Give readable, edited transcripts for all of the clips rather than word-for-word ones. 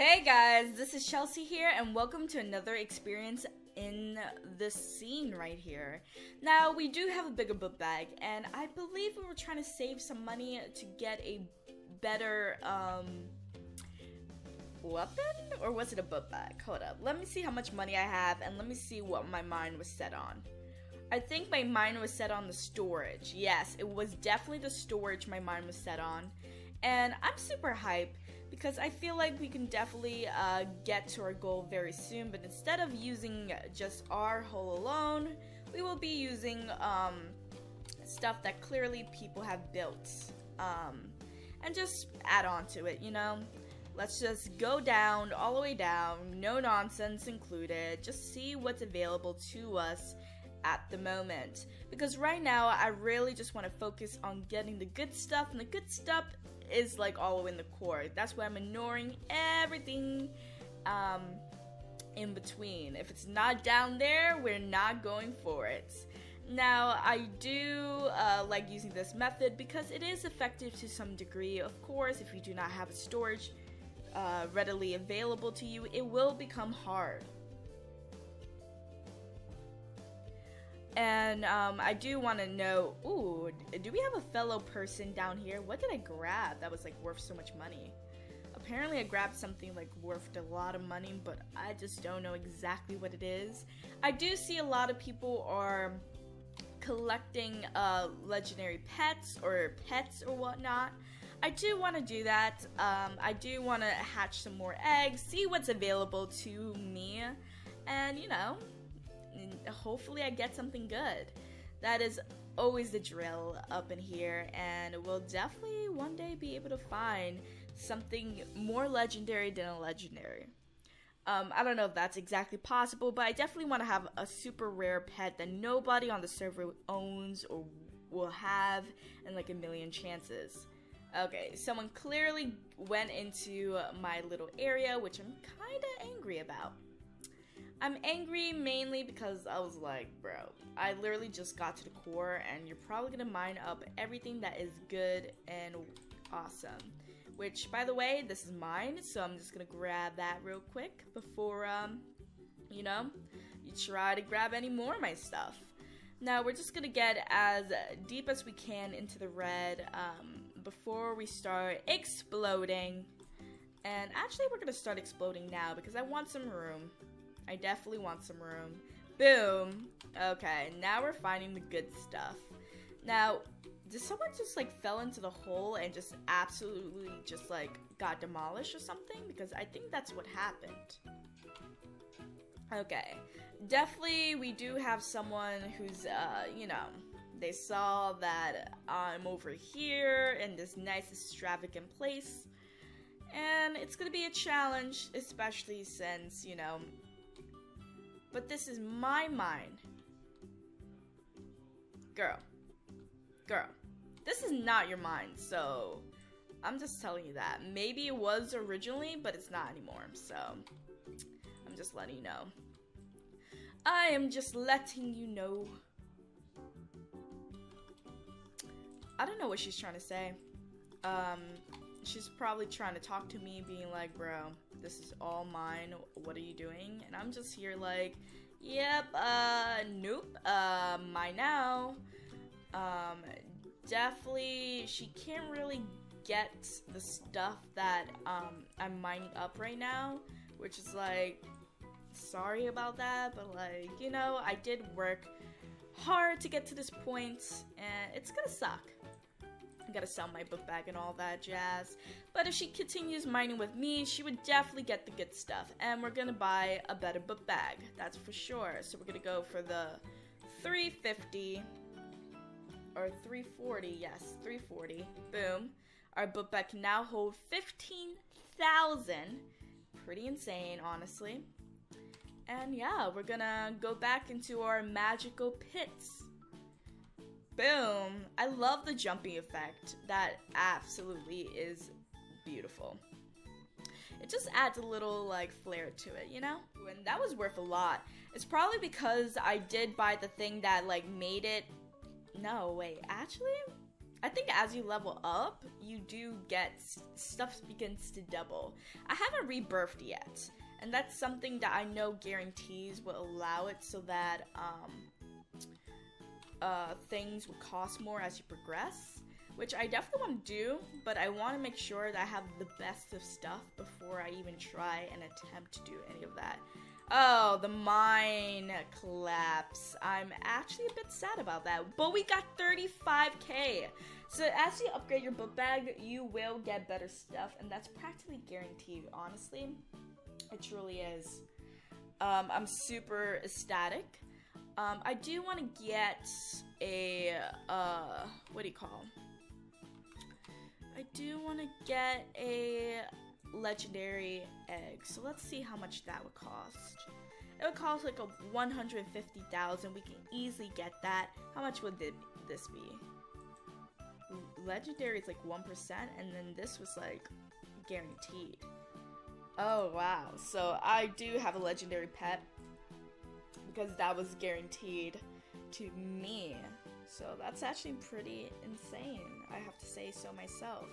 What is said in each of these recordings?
Hey guys, this is Chelsea here, and welcome to another experience in this scene right here. Now, we do have a bigger book bag, and I believe we were trying to save some money to get a better, weapon? Or was it a book bag? Hold up. Let me see how much money I have, and let me see what my mind was set on. I think my mind was set on the storage. Yes, it was definitely the storage my mind was set on. And I'm super hyped because I feel like we can definitely get to our goal very soon, but instead of using just our hull alone, we will be using stuff that clearly people have built and just add on to it, you know? Let's just go down, all the way down, no nonsense included, just see what's available to us at the moment. Because right now, I really just want to focus on getting the good stuff, and the good stuff is like all in the core. That's why I'm ignoring everything in between. If it's not down there, we're not going for it. Now, I do like using this method because it is effective to some degree. Of course, if you do not have a storage readily available to you, it will become hard. And I do want to know, ooh, do we have a fellow person down here? What did I grab that was like worth so much money? Apparently I grabbed something like worth a lot of money, but I just don't know exactly what it is. I do see a lot of people are collecting legendary pets or whatnot. I do want to do that. I do want to hatch some more eggs, see what's available to me, and you know, hopefully I get something good. That is always the drill up in here, and we'll definitely one day be able to find something more legendary than a legendary. I don't know if that's exactly possible, but I definitely want to have a super rare pet that nobody on the server owns or will have in like a million chances. Okay, someone clearly went into my little area, which I'm kind of angry about. I'm angry mainly because I was like, bro, I literally just got to the core, and you're probably gonna mine up everything that is good and awesome. Which, by the way, this is mine, so I'm just gonna grab that real quick before, you know, you try to grab any more of my stuff. Now, we're just gonna get as deep as we can into the red, before we start exploding. And actually, we're gonna start exploding now because I want some room. I definitely want some room. Boom. Okay, now we're finding the good stuff. Now, did someone just like fell into the hole and just absolutely just like got demolished or something? Because I think that's what happened. Okay, definitely we do have someone who's, you know, they saw that I'm over here in this nice extravagant place. And it's gonna be a challenge, especially since, you know, but this is my mine. Girl, this is not your mine, so I'm just telling you that. Maybe it was originally, but it's not anymore, so I'm just letting you know. I am just letting you know. I don't know what she's trying to say. She's probably trying to talk to me, being like, bro, this is all mine, what are you doing? And I'm just here like, yep, nope, mine now. Definitely, she can't really get the stuff that, I'm mining up right now, which is like, sorry about that, but like, you know, I did work hard to get to this point, and it's gonna suck. I gotta sell my book bag and all that jazz. But if she continues mining with me, she would definitely get the good stuff. And we're gonna buy a better book bag, that's for sure. So we're gonna go for the 350 or 340, yes, 340. Boom. Our book bag can now hold 15,000. Pretty insane, honestly. And yeah, we're gonna go back into our magical pits. Boom! I love the jumping effect. That absolutely is beautiful. It just adds a little like flair to it, you know? And that was worth a lot. It's probably because I did buy the thing that like made it... No, wait, actually? I think as you level up, you do get stuff begins to double. I haven't rebirthed yet, and that's something that I know guarantees will allow it so that things will cost more as you progress, which I definitely want to do, but I want to make sure that I have the best of stuff before I even try and attempt to do any of that. Oh, the mine collapse. I'm actually a bit sad about that, but we got 35k. So as you upgrade your book bag, you will get better stuff, and that's practically guaranteed, honestly. It truly is. I'm super ecstatic. I do want to get a, what do you call? I do want to get a legendary egg. So let's see how much that would cost. It would cost like a 150,000. We can easily get that. How much would this be? Legendary is like 1%, and then this was like guaranteed. Oh wow. So I do have a legendary pet because that was guaranteed to me. So that's actually pretty insane, I have to say so myself.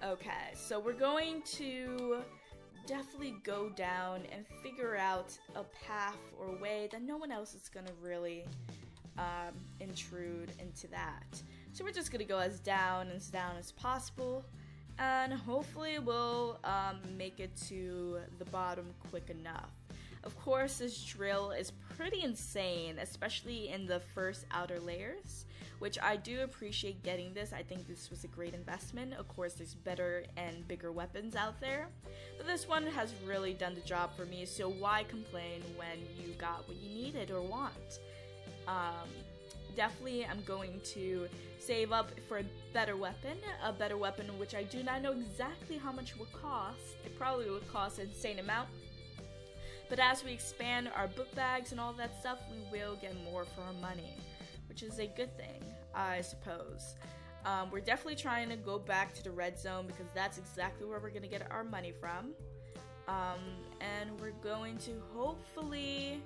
Okay, so we're going to definitely go down and figure out a path or way that no one else is gonna really intrude into that. So we're just gonna go as down as possible, and hopefully we'll make it to the bottom quick enough. Of course, this drill is pretty insane, especially in the first outer layers, which I do appreciate getting this. I think this was a great investment. Of course, there's better and bigger weapons out there, but this one has really done the job for me, so why complain when you got what you needed or want? Definitely, I'm going to save up for a better weapon which I do not know exactly how much it will cost. It probably would cost an insane amount. But as we expand our book bags and all that stuff, we will get more for our money, which is a good thing, I suppose. We're definitely trying to go back to the red zone because that's exactly where we're going to get our money from. And we're going to hopefully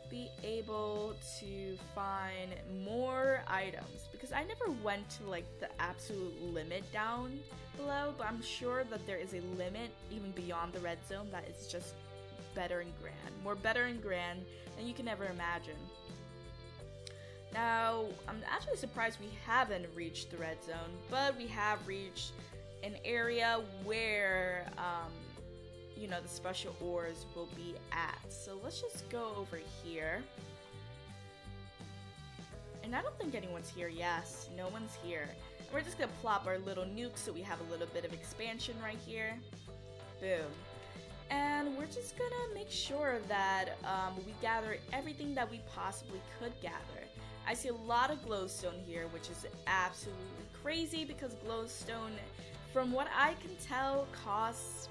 be able to find more items, because I never went to like the absolute limit down below, but I'm sure that there is a limit even beyond the red zone that is just better and grand, more better and grand than you can ever imagine. Now, I'm actually surprised we haven't reached the red zone, but we have reached an area where, you know, the special ores will be at. So let's just go over here. And I don't think anyone's here. Yes, no one's here. And we're just gonna plop our little nuke so we have a little bit of expansion right here. Boom. And we're just gonna make sure that we gather everything that we possibly could gather. I see a lot of glowstone here, which is absolutely crazy because glowstone, from what I can tell, costs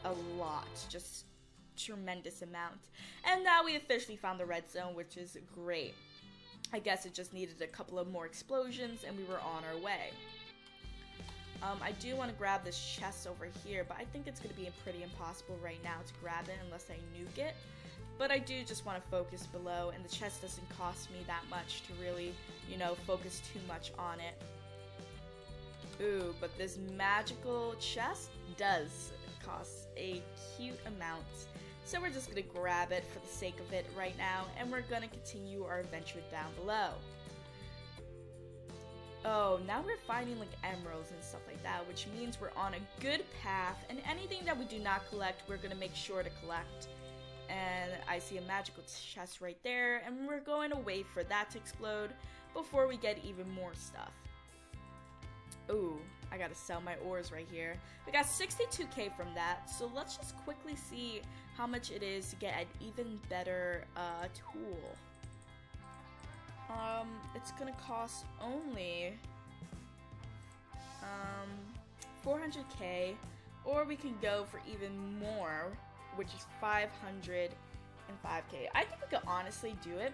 a lot, just tremendous amount. And now we officially found the red zone, which is great. I guess it just needed a couple of more explosions and we were on our way. I do want to grab this chest over here, but I think it's going to be pretty impossible right now to grab it unless I nuke it. But I do just want to focus below, and the chest doesn't cost me that much to really, you know, focus too much on it. Ooh, but this magical chest does cost a cute amount. So we're just going to grab it for the sake of it right now, and we're going to continue our adventure down below. Oh, now we're finding like emeralds and stuff like that, which means we're on a good path, and anything that we do not collect, we're going to make sure to collect. And I see a magical chest right there, and we're going to wait for that to explode before we get even more stuff. Ooh, I gotta sell my ores right here. We got 62k from that, so let's just quickly see how much it is to get an even better tool. It's gonna cost only 400k, or we can go for even more, which is 505k. I think we could honestly do it.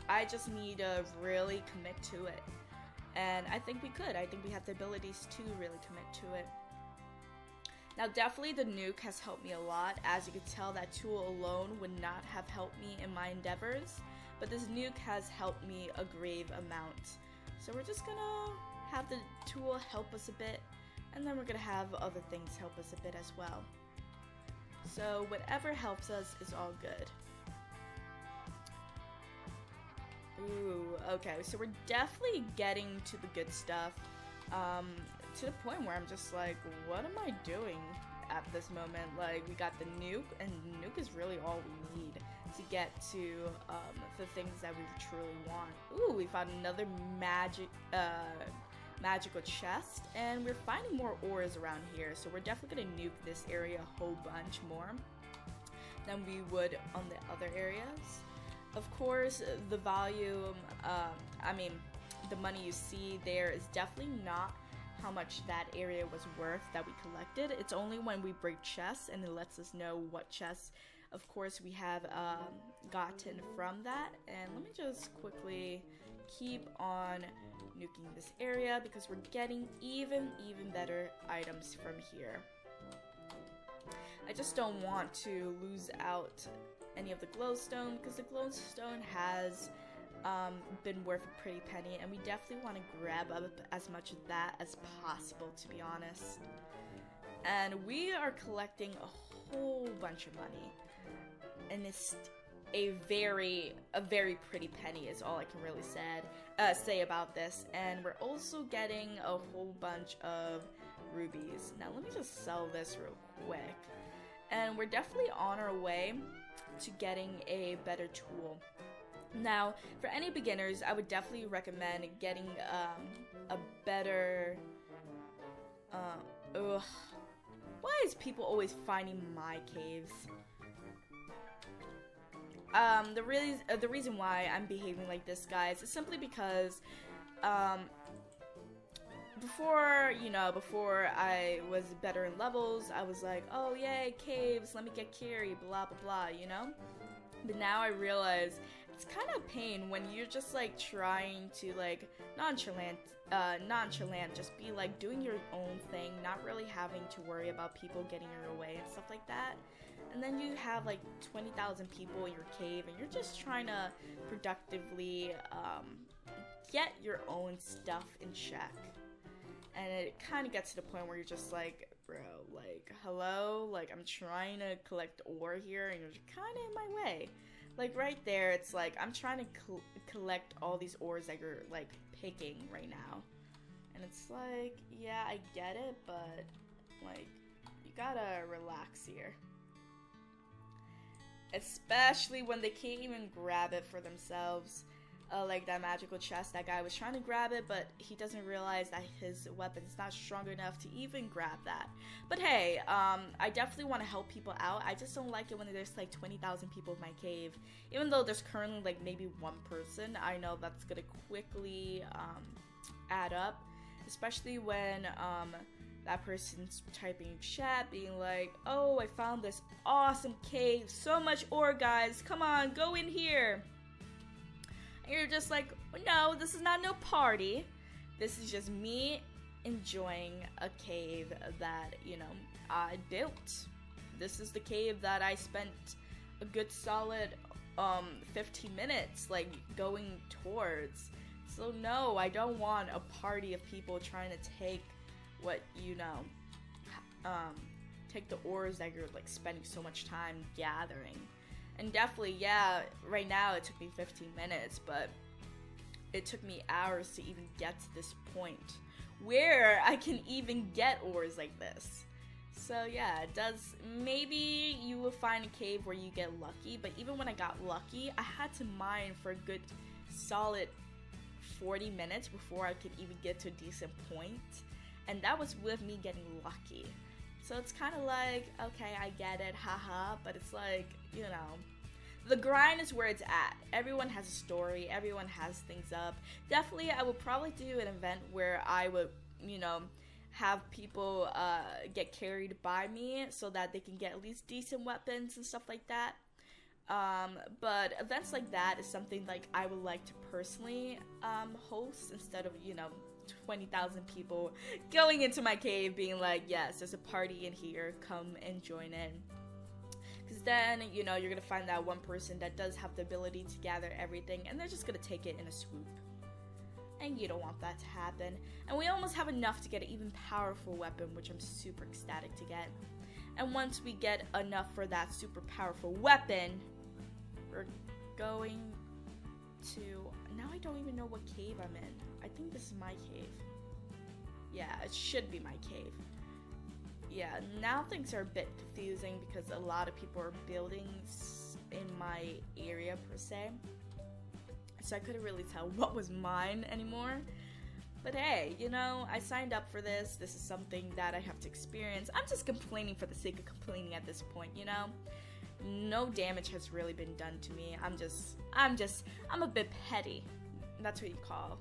I just need to really commit to it. And I think we could. I think we have the abilities to really commit to it. Now, definitely the nuke has helped me a lot. As you can tell, that tool alone would not have helped me in my endeavors. But this nuke has helped me a grave amount. So we're just gonna have the tool help us a bit, and then we're gonna have other things help us a bit as well. So whatever helps us is all good. Ooh, okay, so we're definitely getting to the good stuff, to the point where I'm just like, what am I doing at this moment? Like, we got the nuke, and nuke is really all we need to get to the things that we truly want. Ooh, we found another magical chest, and we're finding more ores around here, so we're definitely gonna nuke this area a whole bunch more than we would on the other areas. Of course, the volume, the money you see there is definitely not how much that area was worth that we collected. It's only when we break chests and it lets us know what chests, of course, we have gotten from that. And let me just quickly keep on nuking this area because we're getting even better items from here. I just don't want to lose out any of the glowstone because the glowstone has been worth a pretty penny, and we definitely want to grab up as much of that as possible, to be honest. And we are collecting a whole bunch of money, and it's a very pretty penny is all I can really say about this. And we're also getting a whole bunch of rubies. Now let me just sell this real quick, and we're definitely on our way to getting a better tool. Now, for any beginners, I would definitely recommend getting a better. Why is people always finding my caves? The reason why I'm behaving like this, guys, is simply because before I was better in levels, I was like, oh yay, caves, let me get carry, blah blah blah, you know? But now I realize it's kind of a pain when you're just like trying to like nonchalant, just be like doing your own thing, not really having to worry about people getting in your way and stuff like that. And then you have like 20,000 people in your cave, and you're just trying to productively get your own stuff in check. And it kind of gets to the point where you're just like, bro, like, hello? Like, I'm trying to collect ore here, and you're kind of in my way. Like, right there, it's like, I'm trying to collect all these ores that you're, like, picking right now. And it's like, yeah, I get it, but, like, you gotta relax here. Especially when they can't even grab it for themselves. Like that magical chest, that guy was trying to grab it, but he doesn't realize that his weapon's not strong enough to even grab that. But hey, I definitely want to help people out. I just don't like it when there's like 20,000 people in my cave. Even though there's currently like maybe one person, I know that's gonna quickly add up. Especially when that person's typing in chat, being like, oh, I found this awesome cave, so much ore, guys, come on, go in here. And you're just like, no, this is not no party. This is just me enjoying a cave that, you know, I built. This is the cave that I spent a good solid 15 minutes, like, going towards. So no, I don't want a party of people trying to take what, you know, take the ores that you're, like, spending so much time gathering. And definitely, yeah, right now it took me 15 minutes, but it took me hours to even get to this point where I can even get ores like this. So yeah, it does, maybe you will find a cave where you get lucky, but even when I got lucky, I had to mine for a good solid 40 minutes before I could even get to a decent point, and that was with me getting lucky. So it's kind of like, okay, I get it, haha, but it's like, you know, the grind is where it's at. Everyone has a story, everyone has things up. Definitely, I would probably do an event where I would, you know, have people get carried by me so that they can get at least decent weapons and stuff like that. But events like that is something like I would like to personally host instead of, you know, 20,000 people going into my cave being like, yes, there's a party in here, come and join in. Because then, you know, you're gonna find that one person that does have the ability to gather everything, and they're just gonna take it in a swoop. and you don't want that to happen. And we almost have enough to get an even powerful weapon, which I'm super ecstatic to get. And once we get enough for that super powerful weapon, we're going to... Now I don't even know what cave I'm in. I think this is my cave. Yeah, it should be my cave. Yeah, now things are a bit confusing because a lot of people are building in my area per se. So I couldn't really tell what was mine anymore. But hey, you know, I signed up for this. This is something that I have to experience. I'm just complaining for the sake of complaining at this point, you know? No damage has really been done to me. I'm a bit petty. That's what you call.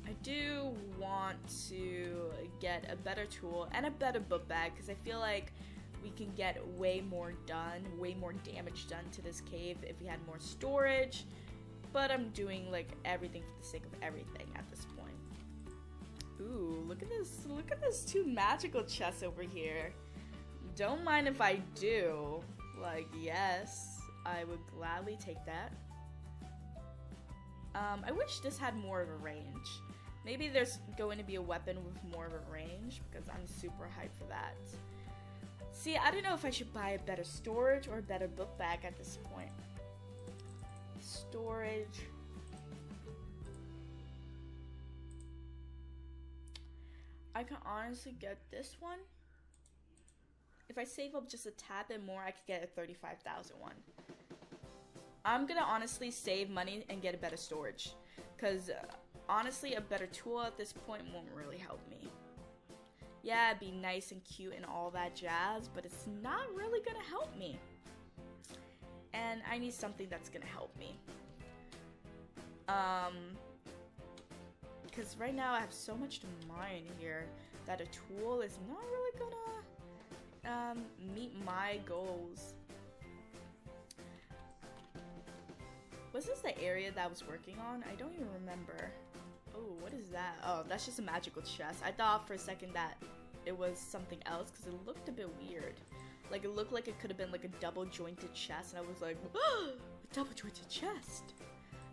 I do want to get a better tool and a better book bag because I feel like we can get way more damage done to this cave if we had more storage. But I'm doing like everything for the sake of everything at this point. Ooh, look at this 2 magical chests over here. Don't mind if I do. Like, yes, I would gladly take that. I wish this had more of a range. Maybe there's going to be a weapon with more of a range because I'm super hyped for that. See, I don't know if I should buy a better storage or a better book bag at this point. Storage. I can honestly get this one. If I save up just a tad bit more, I could get a 35,000 one. I'm gonna honestly save money and get a better storage. Because honestly, a better tool at this point won't really help me. Yeah, it'd be nice and cute and all that jazz, but it's not really gonna help me. And I need something that's gonna help me. Because right now I have so much to mine here that a tool is not really gonna meet my goals. Was this the area that I was working on? I don't even remember. Oh, what is that? Oh, that's just a magical chest. I thought for a second that it was something else because it looked a bit weird. Like, it looked like it could have been like a double jointed chest, and I was like, oh, a double jointed chest.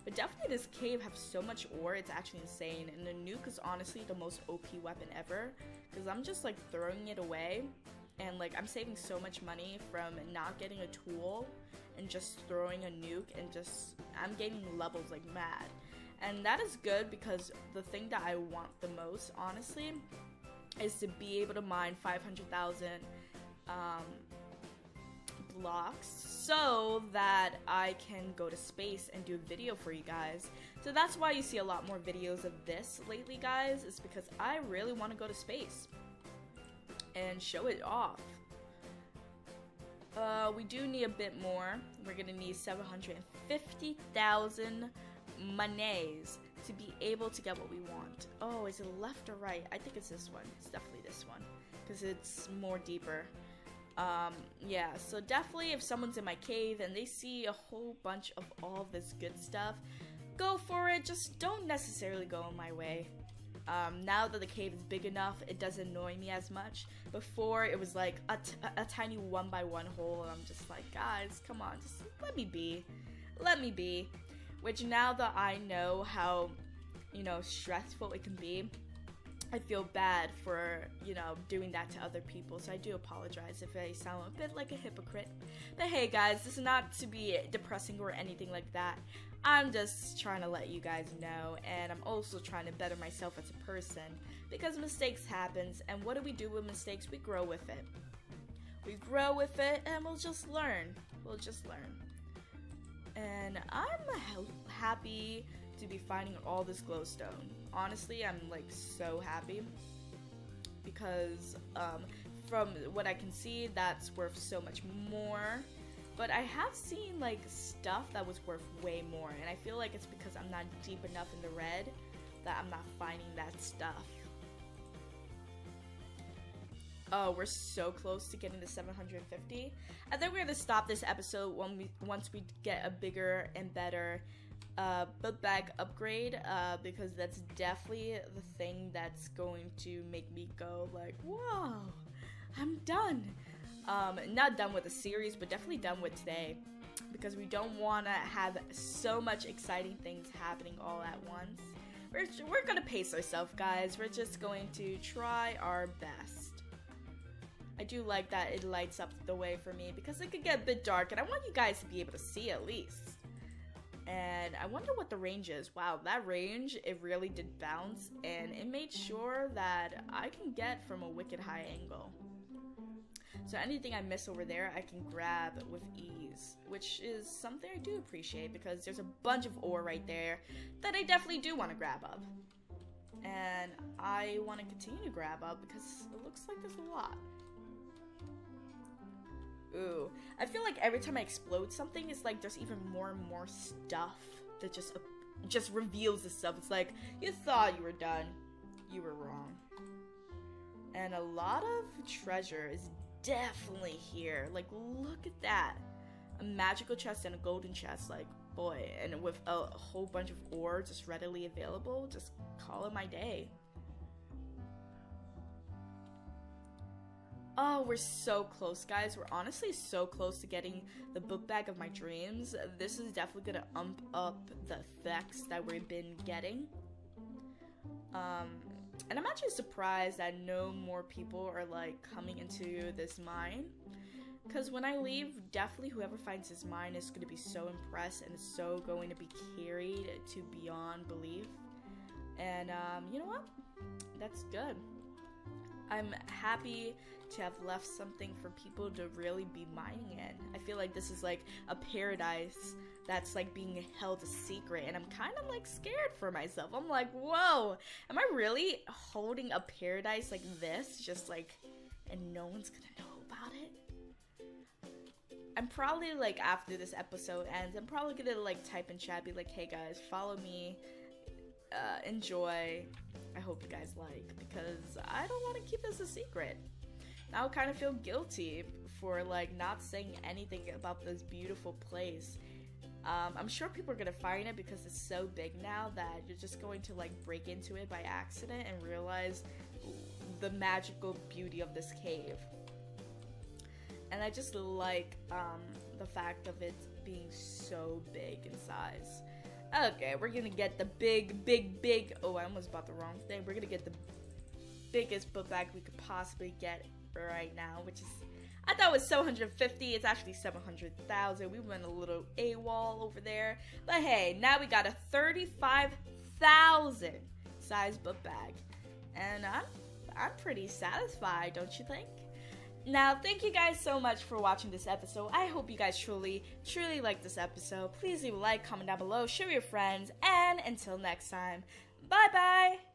But definitely this cave has so much ore, it's actually insane. And the nuke is honestly the most OP weapon ever because I'm just like throwing it away. And like, I'm saving so much money from not getting a tool and just throwing a nuke, and just I'm gaining levels like mad. And that is good because the thing that I want the most, honestly, is to be able to mine 500,000 blocks so that I can go to space and do a video for you guys. So that's why you see a lot more videos of this lately, guys, is because I really want to go to space and show it off. We do need a bit more. We're gonna need 750,000 monies to be able to get what we want. Oh, is it left or right? I think it's this one. It's definitely this one because it's more deeper. Yeah, so definitely if someone's in my cave and they see a whole bunch of all this good stuff, go for it. Just don't necessarily go in my way. Now that the cave is big enough, it doesn't annoy me as much. Before, it was like a tiny 1x1 hole, and I'm just like, guys, come on, just let me be. Let me be. Which now that I know how, you know, stressful it can be, I feel bad for, you know, doing that to other people. So I do apologize if I sound a bit like a hypocrite. But hey, guys, this is not to be depressing or anything like that. I'm just trying to let you guys know, and I'm also trying to better myself as a person because mistakes happens, and what do we do with mistakes? We grow with it. We grow with it, and we'll just learn. We'll just learn. And I'm happy to be finding all this glowstone. Honestly, I'm like so happy because from what I can see, that's worth so much more. But I have seen like stuff that was worth way more, and I feel like it's because I'm not deep enough in the red that I'm not finding that stuff. Oh, we're so close to getting to 750. I think we're gonna stop this episode once we get a bigger and better book bag upgrade, because that's definitely the thing that's going to make me go like, whoa, I'm done. Not done with the series, but definitely done with today, because we don't want to have so much exciting things happening all at once. We're gonna pace ourselves, guys. We're just going to try our best. I do like that it lights up the way for me because it could get a bit dark and I want you guys to be able to see at least. And I wonder what the range is. Wow, that range, it really did bounce and it made sure that I can get from a wicked high angle. So anything I miss over there, I can grab with ease, which is something I do appreciate because there's a bunch of ore right there that I definitely do want to grab up. And I want to continue to grab up because it looks like there's a lot. Ooh, I feel like every time I explode something, it's like there's even more and more stuff that just reveals itself. It's like, you thought you were done, you were wrong. And a lot of treasure is definitely here. Like, look at that. A magical chest and a golden chest, like, boy. And with a whole bunch of ore just readily available, just call it my day. Oh, we're so close, guys. We're honestly so close to getting the book bag of my dreams. This is definitely gonna ump up the effects that we've been getting. And I'm actually surprised that no more people are like coming into this mine. Because when I leave, definitely whoever finds this mine is going to be so impressed and so going to be carried to beyond belief. And you know what? That's good. I'm happy to have left something for people to really be mining in. I feel like this is like a paradise that's like being held a secret, and I'm kind of like scared for myself. I'm like, whoa, am I really holding a paradise like this, just like, and no one's gonna know about it? I'm probably like, after this episode ends, I'm probably gonna like type in chat, be like, hey guys, follow me, enjoy. I hope you guys like, because I don't want to keep this a secret. Now I kind of feel guilty for like not saying anything about this beautiful place. I'm sure people are gonna find it because it's so big now that you're just going to like break into it by accident and realize the magical beauty of this cave. And I just like the fact of it being so big in size. Okay, we're gonna get the big, oh, I almost bought the wrong thing. We're gonna get the biggest book bag we could possibly get right now, which is, I thought it was 750, it's actually 700,000. We went a little AWOL over there. But hey, now we got a 35,000 size book bag. And I'm pretty satisfied, don't you think? Now, thank you guys so much for watching this episode. I hope you guys truly liked this episode. Please leave a like, comment down below, share with your friends, and until next time, bye-bye!